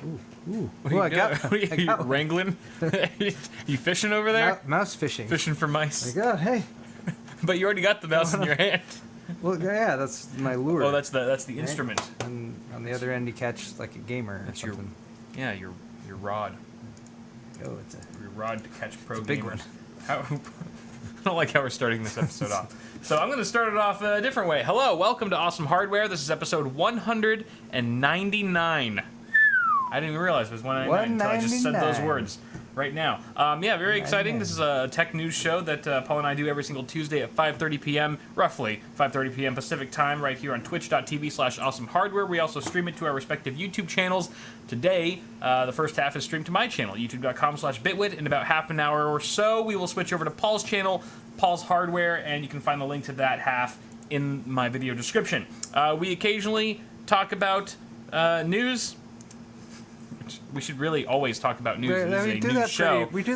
Ooh. What are you wrangling? You fishing over there? Mouse fishing. Fishing for mice. My God, hey. But you already got the mouse in your hand. Well, yeah, that's my lure. Oh, that's the instrument. And on the other end, you catch like a gamer or something. Your rod. Oh, it's Your rod to catch pro big gamers. one. I don't like how we're starting this episode off. So I'm going to start it off a different way. Hello, welcome to Awesome Hardware. This is episode 199. I didn't even realize it was 199 until I just said those words right now. Yeah, very exciting. This is a tech news show that Paul and I do every single Tuesday at 5:30 p.m., roughly 5:30 p.m. Pacific time, right here on twitch.tv/awesomehardware. We also stream it to our respective YouTube channels. Today, the first half is streamed to my channel, youtube.com/bitwit. In about half an hour or so, we will switch over to Paul's channel, Paul's Hardware, and you can find the link to that half in my video description. We occasionally talk about news. We should really always talk about news. We do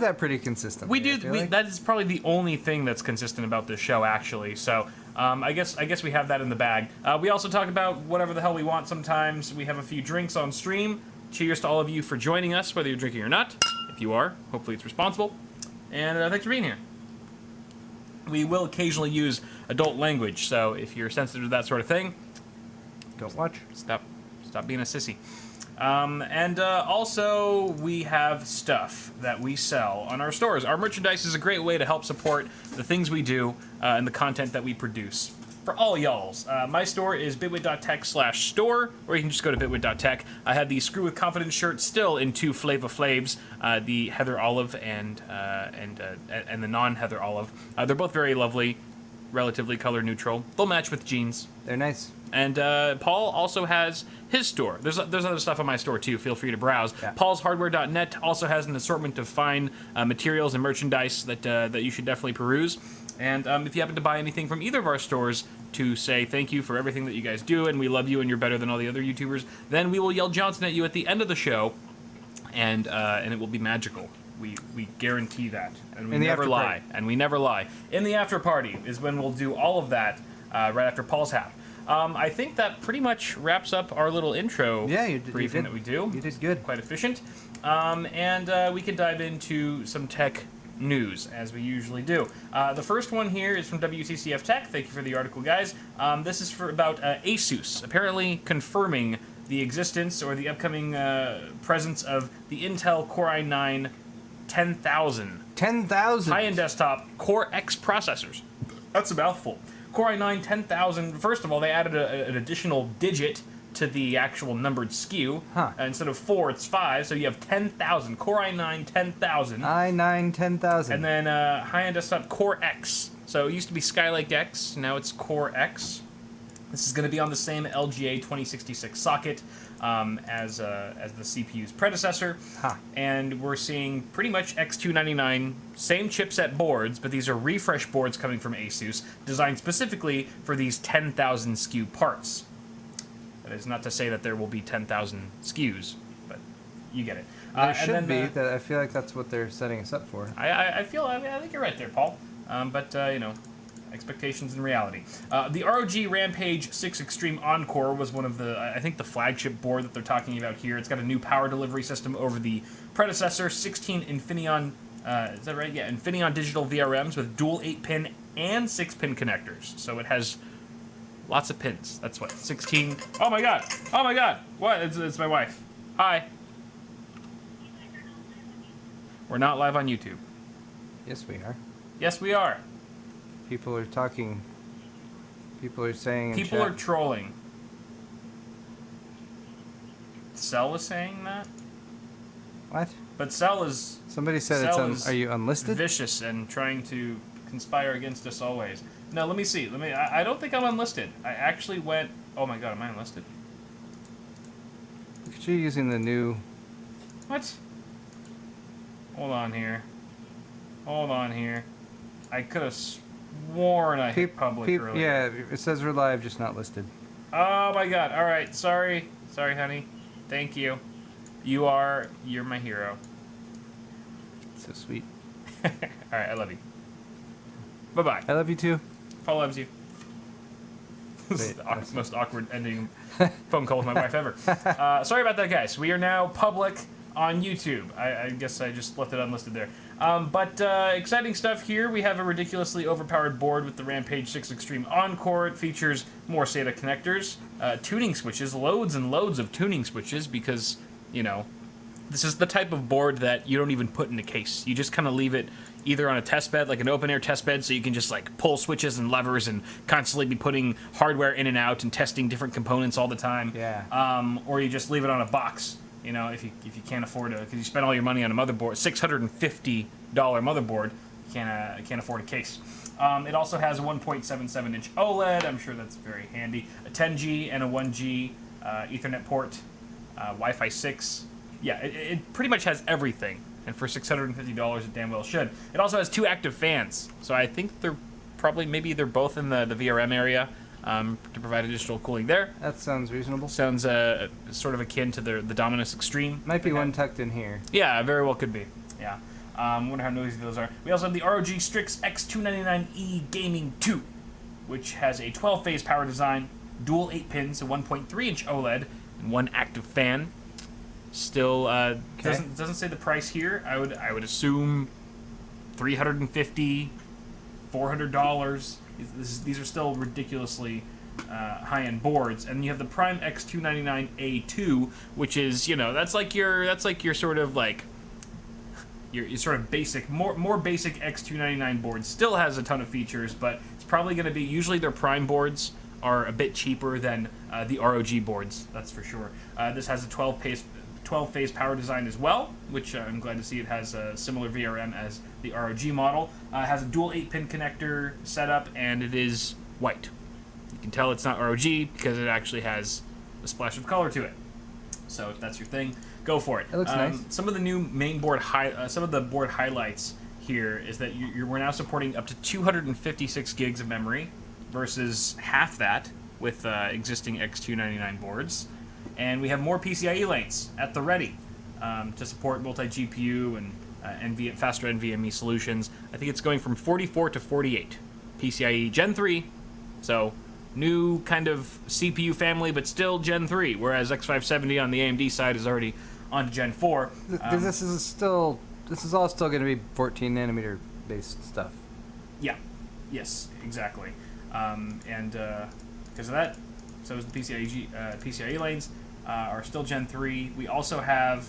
that pretty consistently. We do. That is probably the only thing that's consistent about this show, actually. So I guess we have that in the bag. We also talk about whatever the hell we want sometimes. We have a few drinks on stream. Cheers to all of you for joining us, whether you're drinking or not. If you are, hopefully it's responsible. And thanks for being here. We will occasionally use adult language, so if you're sensitive to that sort of thing, don't watch. Stop being a sissy. And also, we have stuff that we sell on our stores. Our merchandise is a great way to help support the things we do and the content that we produce for all y'alls. My store is bitwit.tech/store, or you can just go to bitwit.tech. I have the Screw with Confidence shirt still in two Flava Flavs, the Heather Olive and the non-Heather Olive. They're both very lovely, relatively color neutral. They'll match with jeans. They're nice. And Paul also has his store. There's other stuff on my store too. Feel free to browse. Yeah. Paul'sHardware.net also has an assortment of fine materials and merchandise that you should definitely peruse. And if you happen to buy anything from either of our stores to say thank you for everything that you guys do and we love you and you're better than all the other YouTubers, then we will yell Johnson at you at the end of the show, and it will be magical. We guarantee that, and we never lie. And we never lie. In the after party is when we'll do all of that right after Paul's half. I think that pretty much wraps up our little intro briefing that we do. You did good. Quite efficient. And we can dive into some tech news, as we usually do. The first one here is from WCCF Tech. Thank you for the article, guys. This is about Asus, apparently confirming the existence or the upcoming presence of the Intel Core i9 10000. 10,000. High-end desktop Core X processors. That's a mouthful. Core i9 10000. First of all, they added an additional digit to the actual numbered SKU. Instead of 4, it's 5, so you have 10,000. Core i9 10000. i9 10000. And then high-end desktop Core X. So it used to be Skylake X, now it's Core X. This is going to be on the same LGA 2066 socket as the CPU's predecessor. And we're seeing pretty much X299, same chipset boards, but these are refresh boards coming from Asus, designed specifically for these 10,000 SKU parts. That is not to say that there will be 10,000 SKUs, but you get it. There should be. I feel like that's what they're setting us up for. I think you're right there, Paul. But expectations and reality. The ROG Rampage 6 Extreme Encore was one of the flagship board that they're talking about here. It's got a new power delivery system over the predecessor, 16 Infineon, is that right? Yeah, Infineon digital VRMs with dual 8-pin and 6-pin connectors. So it has lots of pins. That's what, 16. Oh my god! Oh my god! What? It's my wife. Hi. We're not live on YouTube. Yes, we are. Yes, we are. People are talking. People are saying. People are trolling. Cell was saying that. What? But Cell is. Somebody said it's. Are you unlisted? Vicious and trying to conspire against us always. No, let me see. I don't think I'm unlisted. I actually went. Oh my god, am I unlisted? Look at you using the new. What? Hold on here. Hold on here. I could have sworn I hit public earlier. Yeah, it says we're live, just not listed. Oh my god. Alright, sorry. Sorry, honey. Thank you. You're my hero. So sweet. Alright, I love you. Bye-bye. I love you too. Paul loves you. This is the most awkward ending phone call with my wife ever. Sorry about that, guys. We are now public on YouTube. I guess I just left it unlisted there. But exciting stuff here. We have a ridiculously overpowered board with the Rampage 6 Extreme Encore. It features more SATA connectors, tuning switches, loads and loads of tuning switches because, you know, this is the type of board that you don't even put in a case. You just kind of leave it either on a test bed, like an open-air test bed, so you can just like pull switches and levers and constantly be putting hardware in and out and testing different components all the time. Yeah. Or you just leave it on a box, you know, if you can't afford it, because you spend all your money on a motherboard, $650 motherboard, you can't afford a case. It also has a 1.77-inch OLED. I'm sure that's very handy. A 10G and a 1G Ethernet port, Wi-Fi 6. Yeah, it pretty much has everything, and for $650, it damn well should. It also has 2 active fans, so I think they're probably, maybe they're both in the VRM area to provide additional cooling there. That sounds reasonable. Sounds sort of akin to the Dominus Extreme. Might be one tucked in here. Yeah, very well could be. Yeah. Wonder how noisy those are. We also have the ROG Strix X299E Gaming 2, which has a 12-phase power design, dual 8 pins, a 1.3-inch OLED, and 1 active fan. Still doesn't say the price here. I would assume $350, $400. These are still ridiculously high-end boards. And you have the Prime X299A2, which is, you know, that's like your sort of like your sort of basic, more basic X299 board. Still has a ton of features, but it's probably going to be, usually their Prime boards are a bit cheaper than the ROG boards, that's for sure. This has a 12-phase power design as well, which I'm glad to see it has a similar VRM as the ROG model. It has a dual 8-pin connector setup, and it is white. You can tell it's not ROG because it actually has a splash of color to it. So if that's your thing, go for it. It looks nice. Some of the new main board some of the board highlights here is that we're now supporting up to 256 gigs of memory versus half that with existing X299 boards. And we have more PCIe lanes at the ready to support multi-GPU and faster NVMe solutions. I think it's going from 44 to 48 PCIe Gen 3, so new kind of CPU family, but still Gen 3, whereas X570 on the AMD side is already on to Gen 4. This is all still going to be 14 nanometer based stuff. Yeah, yes, exactly. And because of that, so is the PCIe lanes are still Gen 3. We also have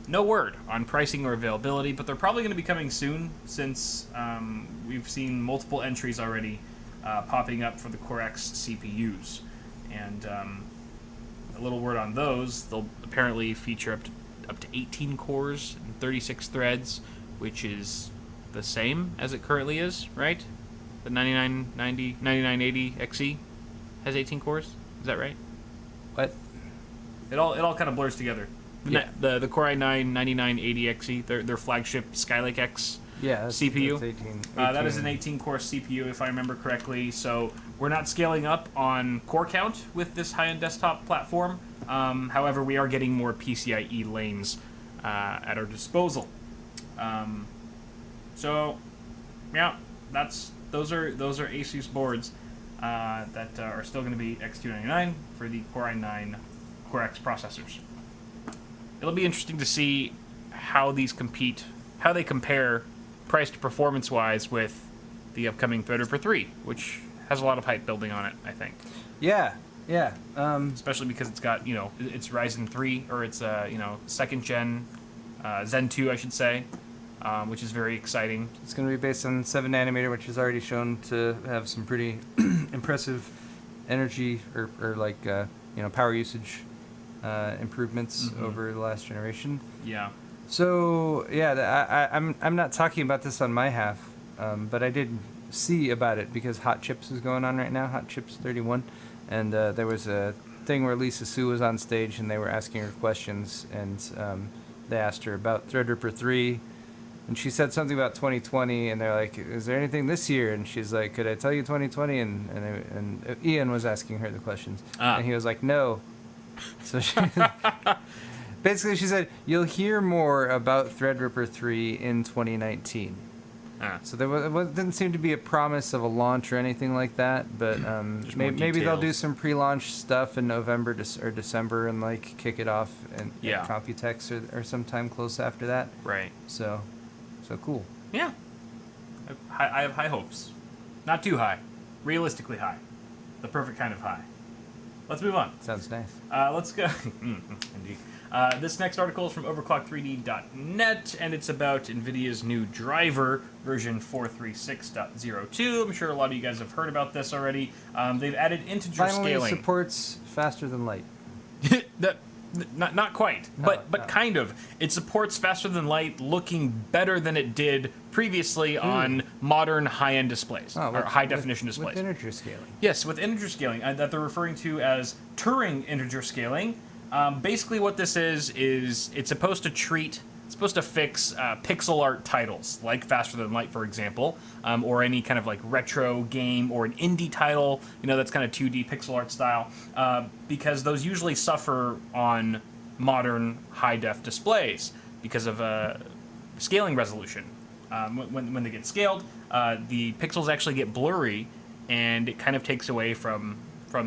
no word on pricing or availability, but they're probably going to be coming soon since we've seen multiple entries already popping up for the Core X CPUs. And a little word on those, they'll apparently feature up to 18 cores and 36 threads, which is the same as it currently is, right? The 9980 XE has 18 cores. Is that right? What? It all kind of blurs together. Yeah. The Core i9-9980 XE, their flagship Skylake X CPU. That's 18. That is an 18-core CPU, if I remember correctly. So we're not scaling up on core count with this high-end desktop platform. However, we are getting more PCIe lanes at our disposal. So, yeah, those are ASUS boards that are still going to be X299 for the Core i9 Core X processors. It'll be interesting to see how they compare price to performance wise with the upcoming Threadripper 3, which has a lot of hype building on it, I think. Yeah. Especially because it's got, it's Ryzen 3, or it's, second gen, Zen 2, I should say, which is very exciting. It's going to be based on 7 nanometer, which is already shown to have some pretty impressive energy or power usage improvements over the last generation. Yeah. So yeah, I'm not talking about this on my half, but I did see about it because Hot Chips is going on right now, Hot Chips 31, and there was a thing where Lisa Su was on stage and they were asking her questions, and they asked her about Threadripper 3, and she said something about 2020, and they're like, "Is there anything this year?" And she's like, "Could I tell you 2020?" And Ian was asking her the questions, and he was like, "No." So she basically she said, "You'll hear more about Threadripper 3 in 2019." So didn't seem to be a promise of a launch or anything like that. But maybe they'll do some pre-launch stuff in November or December and like kick it off at Computex or sometime close after that. Right. So cool. Yeah. I have high hopes. Not too high. Realistically high. The perfect kind of high. Let's move on. Sounds nice. Let's go. Indeed. This next article is from overclock3d.net, and it's about NVIDIA's new driver, version 436.02. I'm sure a lot of you guys have heard about this already. They've added integer Finally scaling. supports faster than light. Not quite, but kind of. It supports faster than light, looking better than it did previously on modern high-end displays, or high-definition displays. With integer scaling. Yes, with integer scaling, that they're referring to as Turing integer scaling. Basically what this is it's supposed to fix pixel art titles, like Faster Than Light, for example, or any kind of like retro game or an indie title, that's kind of 2D pixel art style, because those usually suffer on modern high-def displays because of scaling resolution. When they get scaled, the pixels actually get blurry, and it kind of takes away from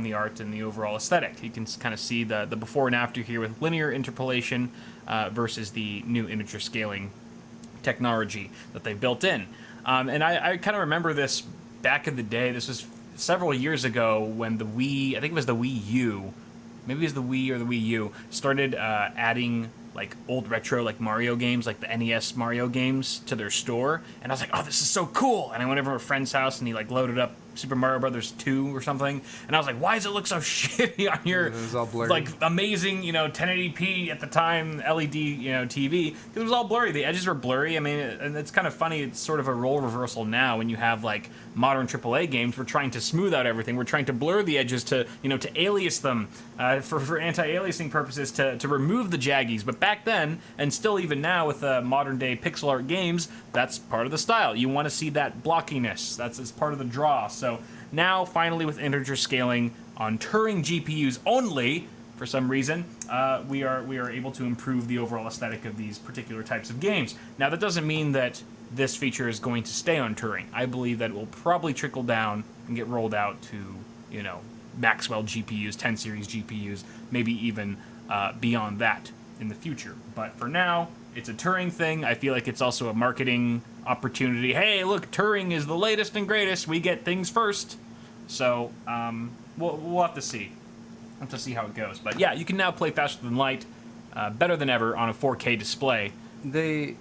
the art and the overall aesthetic. You can kind of see the before and after here with linear interpolation versus the new integer scaling technology that they built in. And I kind of remember this back in the day. This was several years ago when the Wii, I think it was the Wii U, maybe it was the Wii or the Wii U, started adding like old retro like Mario games, like the NES Mario games, to their store. And I was like, oh, this is so cool. And I went over to a friend's house and he like loaded up Super Mario Brothers 2 or something, and I was like, why does it look so shitty on your like amazing 1080p at the time LED TV? Because it was all blurry. The edges were blurry. I mean, and it's kind of funny. It's sort of a role reversal now when you have like modern AAA games. We're trying to smooth out everything. We're trying to blur the edges to to alias them for anti-aliasing purposes to remove the jaggies. But back then, and still even now with modern day pixel art games, that's part of the style. You want to see that blockiness. That's part of the draw. So now, finally, with integer scaling on Turing GPUs only, for some reason, we are able to improve the overall aesthetic of these particular types of games. Now, that doesn't mean that this feature is going to stay on Turing. I believe that it will probably trickle down and get rolled out to, Maxwell GPUs, 10 series GPUs, maybe even beyond that in the future. But for now, it's a Turing thing. I feel like it's also a marketing opportunity. Hey, look, Turing is the latest and greatest. We get things first. So we'll have to see. We'll have to see how it goes. But yeah, you can now play faster than light, better than ever on a 4K display. They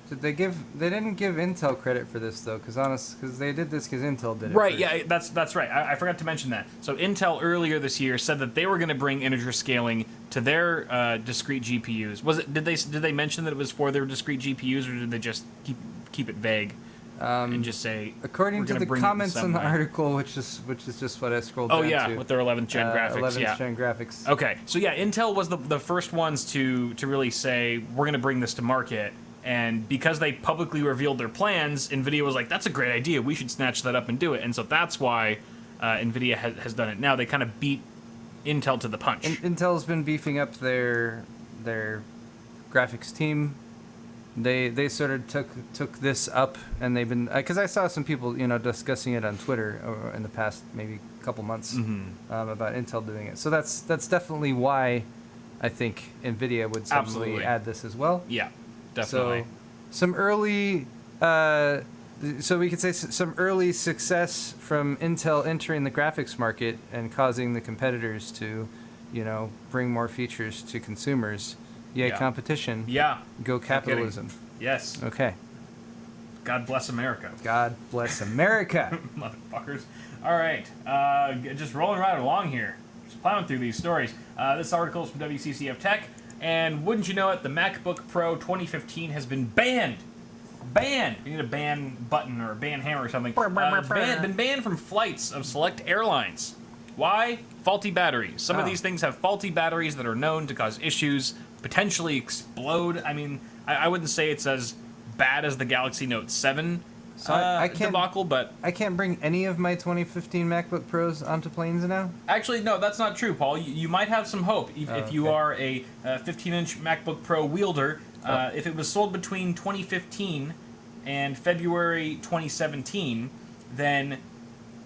didn't give Intel credit for this though, because they did this because Intel did it. Right. Yeah, that's right. I forgot to mention that. So Intel earlier this year said that they were going to bring integer scaling to their discrete GPUs. Did they mention that it was for their discrete GPUs, or did they just keep it vague and just say? According to the comments in the article, which is just what I scrolled down to. Oh yeah, with their 11th gen graphics. 11th gen graphics. Okay, so yeah, Intel was the first ones to really say we're going to bring this to market. And because they publicly revealed their plans, NVIDIA was like, that's a great idea. We should snatch that up and do it. And so that's why NVIDIA has done it now. They kind of beat Intel to the punch. Intel's been beefing up their graphics team. They sort of took this up, and they've been... Because I saw some people, discussing it on Twitter in the past maybe couple months about Intel doing it. So that's definitely why I think NVIDIA would suddenly add this as well. Yeah. Definitely. So, some early, so we could say some early success from Intel entering the graphics market and causing the competitors to, bring more features to consumers. Yay, competition. Yeah. Go capitalism. Yes. Okay. God bless America. God bless America. Motherfuckers. All right. Just rolling right along here. Just plowing through these stories. This article is from WCCF Tech. And wouldn't you know it, the MacBook Pro 2015 has been banned. Banned! You need a ban button or a ban hammer or something. It's been banned from flights of select airlines. Why? Faulty batteries. Some of these things have faulty batteries that are known to cause issues, potentially explode. I mean, I wouldn't say it's as bad as the Galaxy Note 7 debacle, but... I can't bring any of my 2015 MacBook Pros onto planes now? Actually, no, that's not true, Paul. You might have some hope if you are a 15-inch MacBook Pro wielder. If it was sold between 2015 and February 2017, then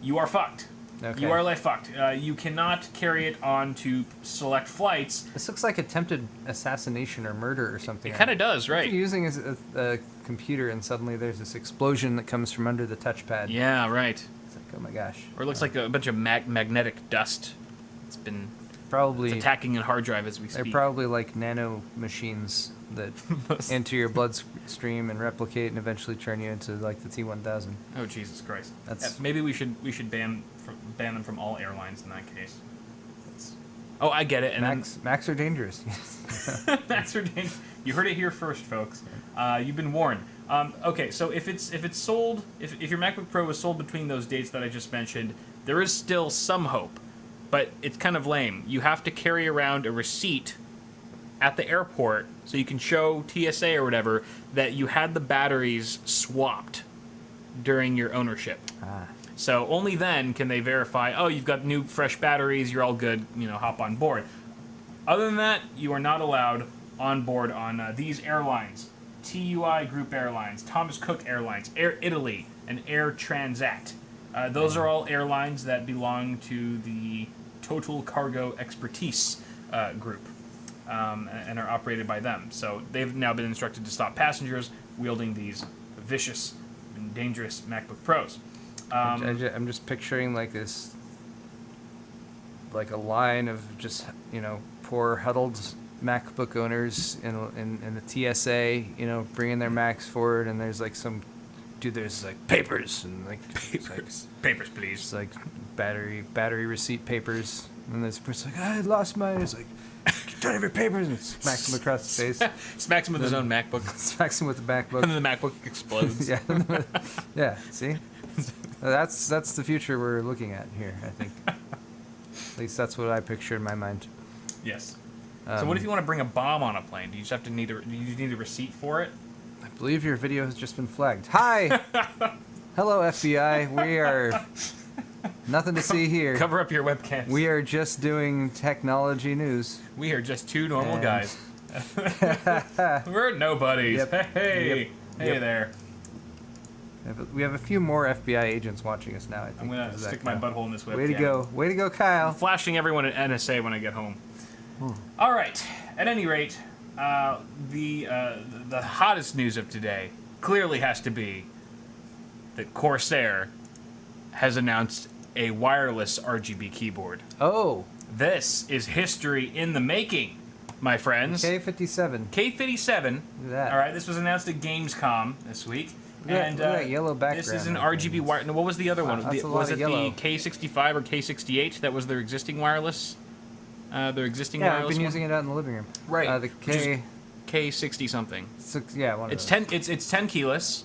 you are fucked. Okay. You are fucked. You cannot carry it on to select flights. This looks like attempted assassination or murder or something. It kind of does, right? If you're using a computer and suddenly there's this explosion that comes from under the touchpad. Yeah, right. It's like, oh my gosh. Or it looks like a bunch of magnetic dust. It's been probably attacking a hard drive as we speak. They're probably like nano machines that enter your bloodstream and replicate and eventually turn you into like the T-1000. Oh Jesus Christ! That's maybe we should ban them from all airlines in that case. Oh, I get it. And Macs are dangerous. Macs are dangerous. You heard it here first, folks. You've been warned. Okay, so if it's sold, if your MacBook Pro was sold between those dates that I just mentioned, there is still some hope, but it's kind of lame. You have to carry around a receipt at the airport so you can show TSA or whatever that you had the batteries swapped during your ownership. So only then can they verify, oh, you've got new fresh batteries, you're all good, hop on board. Other than that, you are not allowed on board on these airlines. TUI Group Airlines, Thomas Cook Airlines, Air Italy, and Air Transat. Those are all airlines that belong to the Total Cargo Expertise group. And are operated by them. So they've now been instructed to stop passengers wielding these vicious and dangerous MacBook Pros. I'm just picturing like this, like a line of just poor huddled MacBook owners in the TSA, bringing their Macs forward, and there's like some dude, there's like papers and like papers, please. It's like battery receipt papers, and this person's like, I lost mine. It's like, don't have your papers, and smacks him across the face. Smacks him with his own MacBook. Smacks him with the MacBook. And then the MacBook explodes. Yeah. Yeah, see? That's the future we're looking at here, I think. At least that's what I picture in my mind. Yes. So what if you want to bring a bomb on a plane? Do you just have to need a receipt for it? I believe your video has just been flagged. Hi! Hello, FBI. We are... Nothing to see here. Cover up your webcams. We are just doing technology news. We are just two normal guys. We're nobodies. Yep. Hey there. We have a few more FBI agents watching us now, I think. I'm going to stick my butthole in this webcam. Way to go, Kyle. I'm flashing everyone at NSA when I get home. All right. At any rate, the hottest news of today clearly has to be that Corsair has announced a wireless RGB keyboard. Oh. This is history in the making, my friends. K57. K57. Look at that. All right, this was announced at Gamescom this week. And look at that yellow background. This is an RGB wire. No, what was the other one? Was it yellow. the K65 or K68? That was their existing wireless. I've been using it out in the living room. Right. The K60 something. One it's of those. 10 keyless,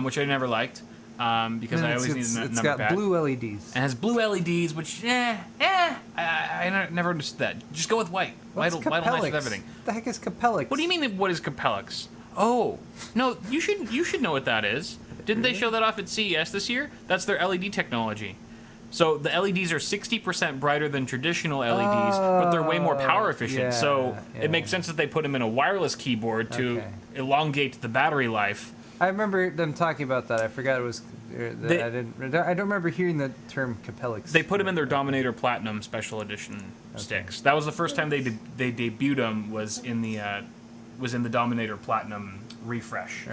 which I never liked. Because I always needed a number pad. It's got blue LEDs. It has blue LEDs, which, I never understood that. Just go with white. White will match with everything. What the heck is Capellix? What do you mean, what is Capellix? Oh, no, you should know what that is. Didn't they show that off at CES this year? That's their LED technology. So the LEDs are 60% brighter than traditional LEDs, but they're way more power efficient. It makes sense that they put them in a wireless keyboard to elongate the battery life. I remember them talking about that. I forgot it was. I don't remember hearing the term Capellix. They put them in their Dominator Platinum Special Edition sticks. That was the first time they debuted them. Was in the Dominator Platinum refresh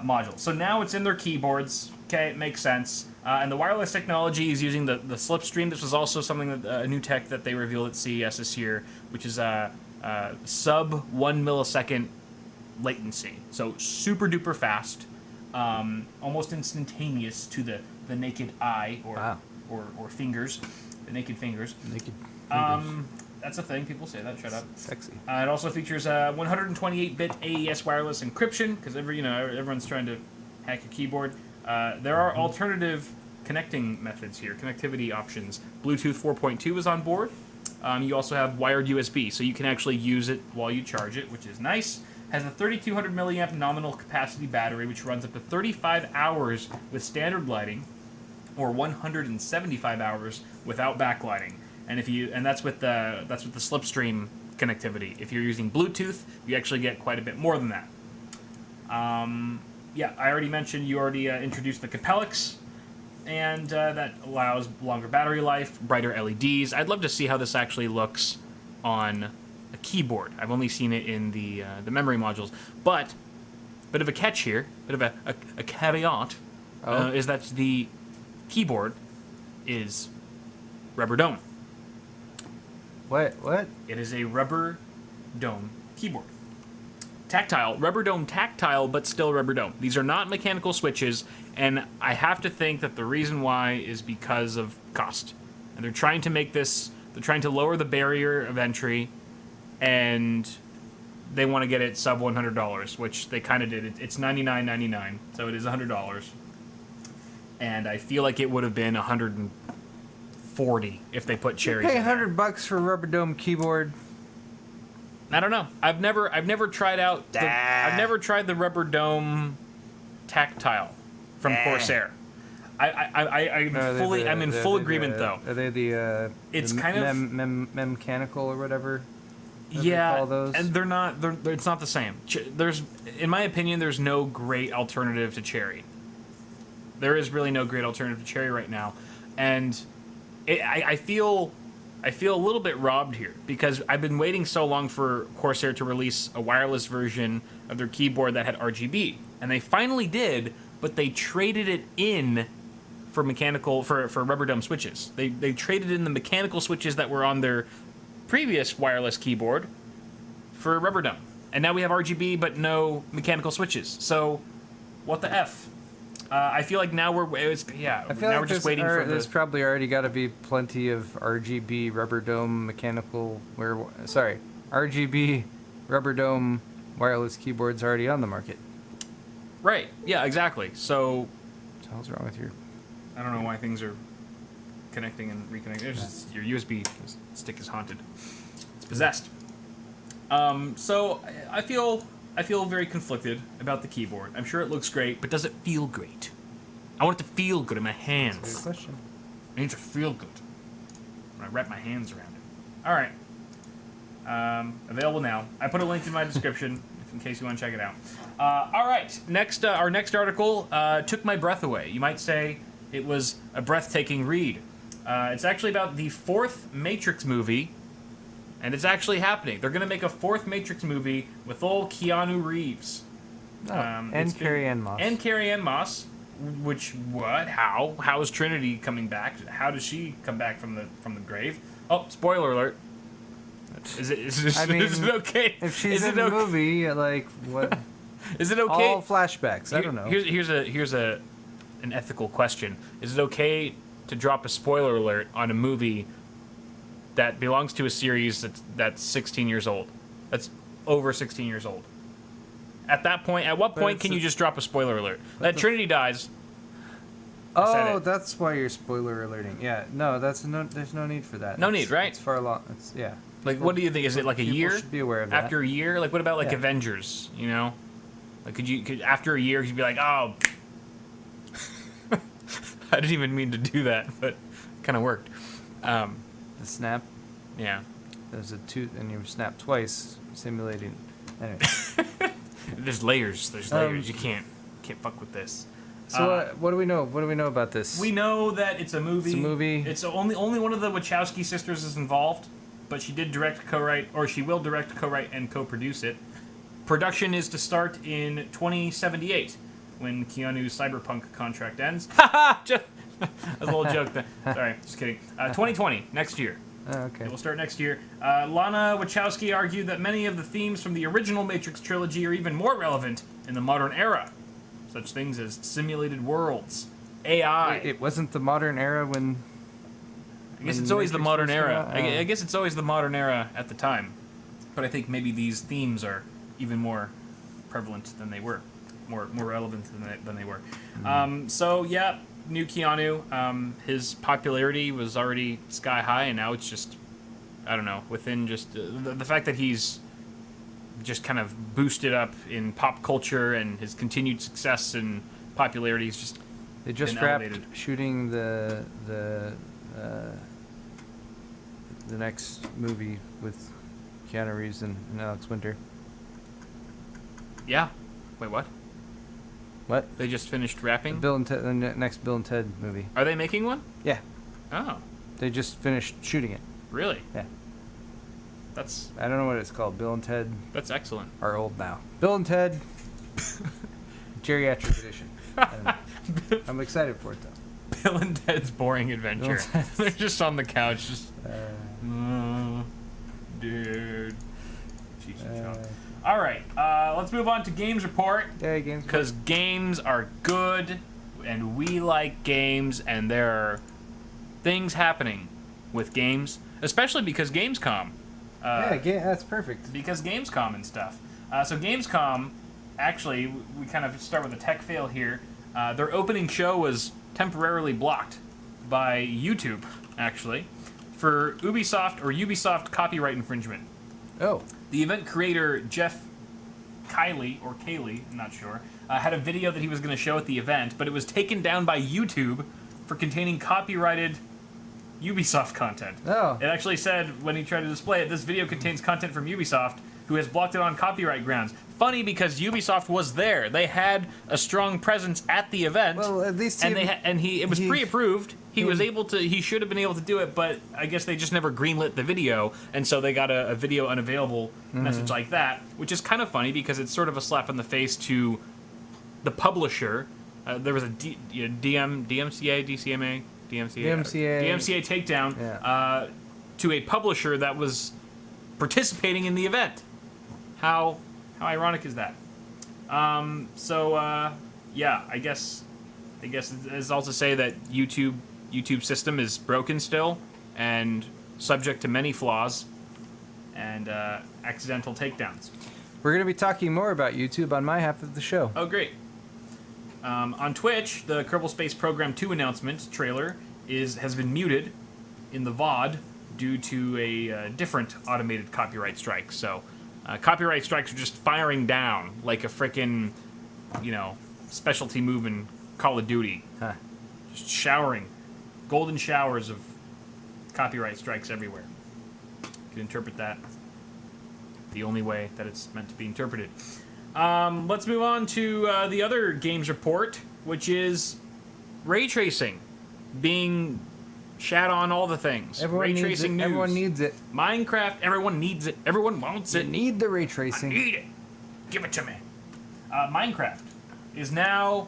module. So now it's in their keyboards. Okay, it makes sense. And the wireless technology is using the slipstream. This was also something that a new tech that they revealed at CES this year, which is sub 1 millisecond latency. So super duper fast, almost instantaneous to the naked eye or fingers, the naked fingers. Naked fingers. That's a thing. People say that. Shut up. Sexy. It also features 128-bit AES wireless encryption because everyone's trying to hack a keyboard. There are alternative connecting methods here, connectivity options. Bluetooth 4.2 is on board. You also have wired USB, so you can actually use it while you charge it, which is nice. Has a 3200 milliamp nominal capacity battery, which runs up to 35 hours with standard lighting, or 175 hours without backlighting. And that's with the slipstream connectivity. If you're using Bluetooth, you actually get quite a bit more than that. Yeah, I already mentioned, you already introduced the Capellix, and that allows longer battery life, brighter LEDs. I'd love to see how this actually looks on a keyboard. I've only seen it in the memory modules, but bit of a catch here, bit of a caveat, is that the keyboard is rubber dome. What? It is a rubber dome keyboard. Tactile, rubber dome tactile, but still rubber dome. These are not mechanical switches, and I have to think that the reason why is because of cost. And they're trying to make this, they're trying to lower the barrier of entry, and they want to get it sub $100, which they kind of did. It's $99.99, so it is $100. And I feel like it would have been $140 if they put cherries. Pay in there. $100 for a rubber dome keyboard. I don't know. I've never tried out. I've never tried the rubber dome tactile from Corsair. I'm in full agreement though. Are they the? It's the kind of mechanical or whatever. Yeah, they call those? and they're not. It's not the same. There's, in my opinion, there's no great alternative to cherry. There is really no great alternative to cherry right now, and I feel a little bit robbed here because I've been waiting so long for Corsair to release a wireless version of their keyboard that had RGB, and they finally did, but they traded it in for rubber dome switches. They traded in the mechanical switches that were on their previous wireless keyboard for rubber dome, and now we have RGB but no mechanical switches. So, what the f? I feel like now we're just waiting for there's probably already got to be plenty of RGB rubber dome RGB rubber dome wireless keyboards already on the market. Right. Yeah. Exactly. So, What the hell's wrong with your? I don't know why things are connecting and reconnecting. Your USB stick is haunted. It's possessed. So I feel very conflicted about the keyboard. I'm sure it looks great, but does it feel great? I want it to feel good in my hands. That's a good question. It needs to feel good when I wrap my hands around it. All right. Available now. I put a link in my description in case you want to check it out. All right. Next, our next article took my breath away. You might say it was a breathtaking read. It's actually about the fourth Matrix movie, and it's actually happening. They're going to make a fourth Matrix movie with old Keanu Reeves. And Carrie-Anne Moss. And Carrie-Anne Moss. Which, what? How? How is Trinity coming back? How does she come back from the grave? Oh, spoiler alert. Is it okay? If she's in the movie, like, what? Is it okay? All flashbacks. I don't know. Here's an ethical question. Is it okay to drop a spoiler alert on a movie that belongs to a series that's 16 years old? That's over 16 years old. At what point can you just drop a spoiler alert? That Trinity dies. Oh, that's why you're spoiler alerting. Yeah, no, there's no need for that. No need, right? It's far long. Yeah. Like, what do you think? Is it like a year? People should be aware of that. After a year? Like, what about like Avengers? You know, like could after a year could you be like, oh, I didn't even mean to do that, but it kind of worked. The snap. Yeah. There's a tooth, and you snap twice, simulating. Anyway. There's layers. You can't fuck with this. So what do we know? What do we know about this? We know that it's a movie. It's a movie. It's only one of the Wachowski sisters is involved, but she did direct, co-write, or she will direct, co-write, and co-produce it. Production is to start in 2078, when Keanu's cyberpunk contract ends. Just a little joke there. Sorry, just kidding. 2020, next year. Oh, okay. It will start next year. Lana Wachowski argued that many of the themes from the original Matrix trilogy are even more relevant in the modern era. Such things as simulated worlds, AI. It wasn't the modern era when... I guess it's always the modern era. Oh. I guess it's always the modern era at the time. But I think maybe these themes are even more prevalent than they were. More relevant than they were. So, yeah, new Keanu. His popularity was already sky high, and now it's just, I don't know, within just the fact that he's just kind of boosted up in pop culture and his continued success and popularity is just They just been wrapped elevated. shooting the next movie with Keanu Reeves and Alex Winter. Yeah. Wait, what? What? They just finished wrapping? Bill and Ted, the next Bill and Ted movie. Are they making one? Yeah. Oh. They just finished shooting it. Really? Yeah. That's... I don't know what it's called. Bill and Ted That's excellent. are old now. Bill and Ted Geriatric Edition. I'm excited for it, though. Bill and Ted's Boring Adventure. They're just on the couch, just... dude. Cheech and Chong. All right, let's move on to Games Report. Yeah, Games Report. Because games are good, and we like games, and there are things happening with games, especially because Gamescom. That's perfect. Because Gamescom and stuff. So Gamescom, actually, we kind of start with a tech fail here. Their opening show was temporarily blocked by YouTube, actually, for Ubisoft copyright infringement. Oh. The event creator, Jeff Kiley, I'm not sure, had a video that he was going to show at the event, but it was taken down by YouTube for containing copyrighted Ubisoft content. Oh. It actually said, when he tried to display it, this video contains content from Ubisoft, who has blocked it on copyright grounds. Funny, because Ubisoft was there. They had a strong presence at the event. Well, at least it was pre-approved. He should have been able to do it, but I guess they just never greenlit the video, and so they got a video unavailable message like that, which is kind of funny because it's sort of a slap in the face to the publisher. There was a DMCA takedown to a publisher that was participating in the event. How ironic is that? I guess it's also say that YouTube system is broken still and subject to many flaws and accidental takedowns. We're going to be talking more about YouTube on my half of the show. Oh, great. On Twitch, the Kerbal Space Program 2 announcement trailer has been muted in the VOD due to a different automated copyright strike. So, copyright strikes are just firing down like a frickin', specialty move in Call of Duty. Huh. Just showering. Golden showers of copyright strikes everywhere. You can interpret that the only way that it's meant to be interpreted. Let's move on to the other games report, which is ray tracing being shat on all the things. Everyone ray needs tracing it. news. Everyone needs it. Minecraft, everyone needs it. Everyone wants You it. need the ray tracing. I need it. Give it to me. Minecraft is now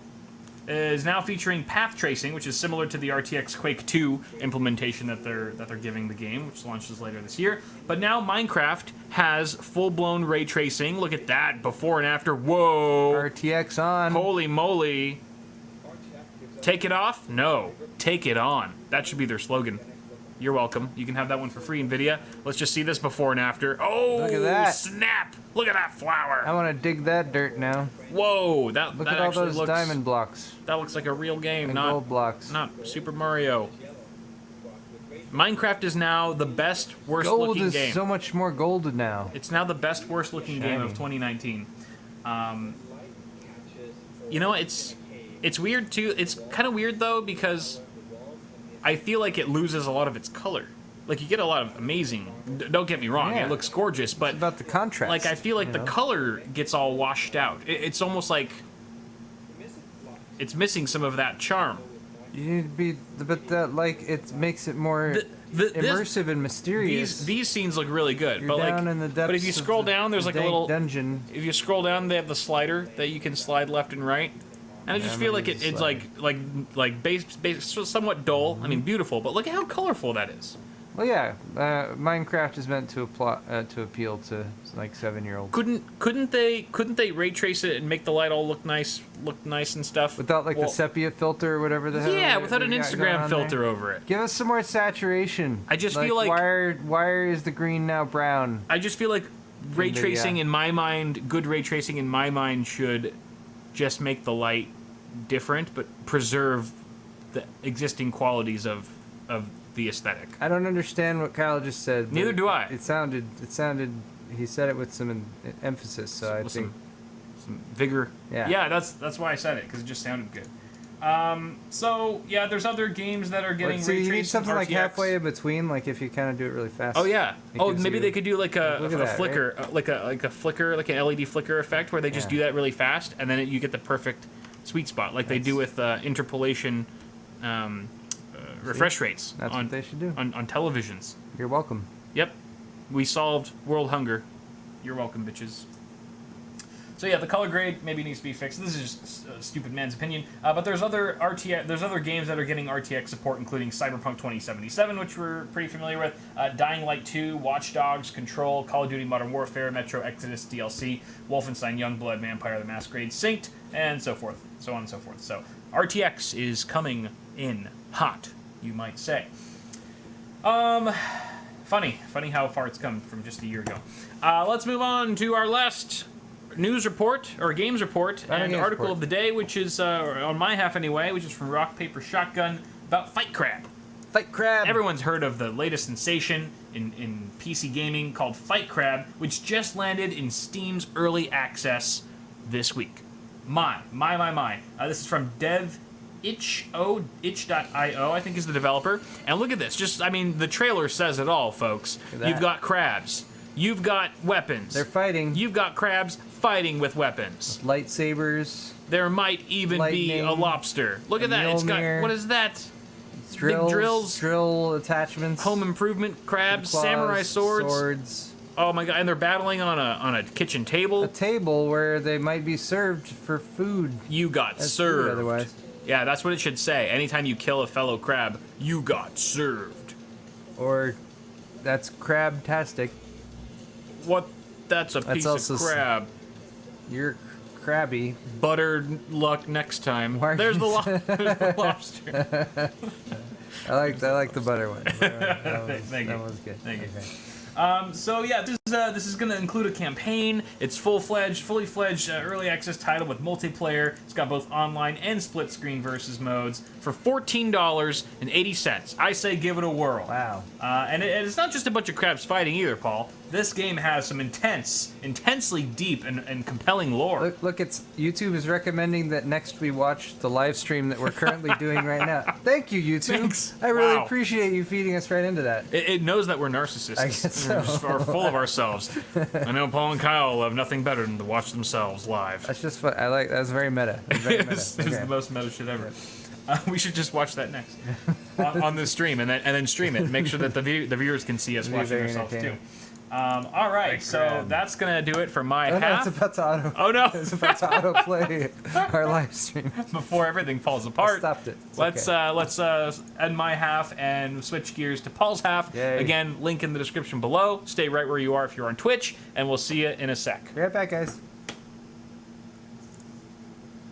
featuring path tracing, which is similar to the RTX Quake 2 implementation that they're giving the game, which launches later this year. But now Minecraft has full-blown ray tracing. Look at that, before and after. Whoa! RTX on. Holy moly! Take it off? No, take it on. That should be their slogan. You're welcome. You can have that one for free, NVIDIA. Let's just see this before and after. Oh, look at that. Snap! Look at that flower. I want to dig that dirt now. Whoa, Look that at all actually those looks, diamond blocks. That looks like a real game, And not gold blocks. not Super Mario. Minecraft is now the best, worst Gold looking is game. so much more gold now. It's now the best, worst looking game of 2019. It's weird too. It's kind of weird though because I feel like it loses a lot of its color. Like, you get a lot of amazing... Don't get me wrong, it looks gorgeous, but... It's about the contrast. Like, I feel like the color gets all washed out. It's almost like... It's missing some of that charm. You need to be... But that, like, it makes it more immersive and mysterious. These scenes look really good. You're but down like, in the depths but if you scroll down, there's like a little... dungeon. If you scroll down, they have the slider that you can slide left and right. And I just feel like it's like base somewhat dull. I mean, beautiful, but look at how colorful that is. Well, yeah, Minecraft is meant to appeal to like 7-year-olds. Couldn't they ray trace it and make the light all look nice and stuff without like the sepia filter or whatever the hell? Yeah, without an Instagram filter over it. Give us some more saturation. I just feel like why is the green now brown? I just feel like ray tracing in my mind, good ray tracing in my mind should just make the light different, but preserve the existing qualities of the aesthetic. I don't understand what Kyle just said. Neither do I. It sounded. He said it with some emphasis, so I think some vigor. Yeah. Yeah, that's why I said it, because it just sounded good. So yeah, there's other games that are getting ray tracing. You need something RTX. like halfway in between, like if you kind of do it really fast. Oh yeah. Oh, maybe they could do like a flicker, right? like a flicker, like an LED flicker effect, where they just do that really fast, and then you get the perfect sweet spot, like they do with interpolation refresh rates. That's what they should do. On televisions. You're welcome. Yep. We solved world hunger. You're welcome, bitches. So yeah, the color grade maybe needs to be fixed. This is just a stupid man's opinion. But there's other games that are getting RTX support, including Cyberpunk 2077, which we're pretty familiar with, Dying Light 2, Watch Dogs, Control, Call of Duty Modern Warfare, Metro Exodus DLC, Wolfenstein Youngblood, Vampire the Masquerade Synced, and so forth, so on and so forth. So RTX is coming in hot, you might say. Funny how far it's come from just a year ago. Let's move on to our last news report, or games report, and article of the day, which is, on my half anyway, which is from Rock, Paper, Shotgun, about Fight Crab. Fight Crab! Everyone's heard of the latest sensation in PC gaming called Fight Crab, which just landed in Steam's early access this week. My. This is from itch.io, I think is the developer. And look at this. The trailer says it all, folks. You've got crabs. You've got weapons. They're fighting. You've got crabs fighting with weapons. Lightsabers. There might even be a lobster. Look at that. It's got, what is that? Drills, big drills. Drill attachments. Home improvement crabs. Claws, samurai swords. Oh my god, and they're battling on a kitchen table. A table where they might be served for food. You got served. Otherwise. Yeah, that's what it should say. Anytime you kill a fellow crab, you got served. Or that's crab-tastic. What? That's a piece of crab. You're crabby. Buttered luck next time. There's the lobster. I like the butter one. Thank you. That was good. Thank you. So yeah, this is going to include a campaign. It's fully fledged early access title with multiplayer. It's got both online and split screen versus modes for $14.80. I say give it a whirl. Wow. And it's not just a bunch of crabs fighting either, Paul. This game has some intensely deep and compelling lore. Look, YouTube is recommending that next we watch the live stream that we're currently doing right now. Thank you, YouTube. Thanks. I really appreciate you feeding us right into that. It knows that we're narcissists. I guess so. We're just full of ourselves. I know Paul and Kyle love nothing better than to watch themselves live. That's just fun. That's very meta. It's the most meta shit ever. We should just watch that next on this stream and then stream it and make sure that the viewers can see us watching ourselves too. All right, so that's gonna do it for my half. It's about to auto. Oh no! It's about to autoplay our live stream before everything falls apart. I stopped it. Let's end my half and switch gears to Paul's half. Yay. Again, link in the description below. Stay right where you are if you're on Twitch, and we'll see you in a sec. Be right back, guys.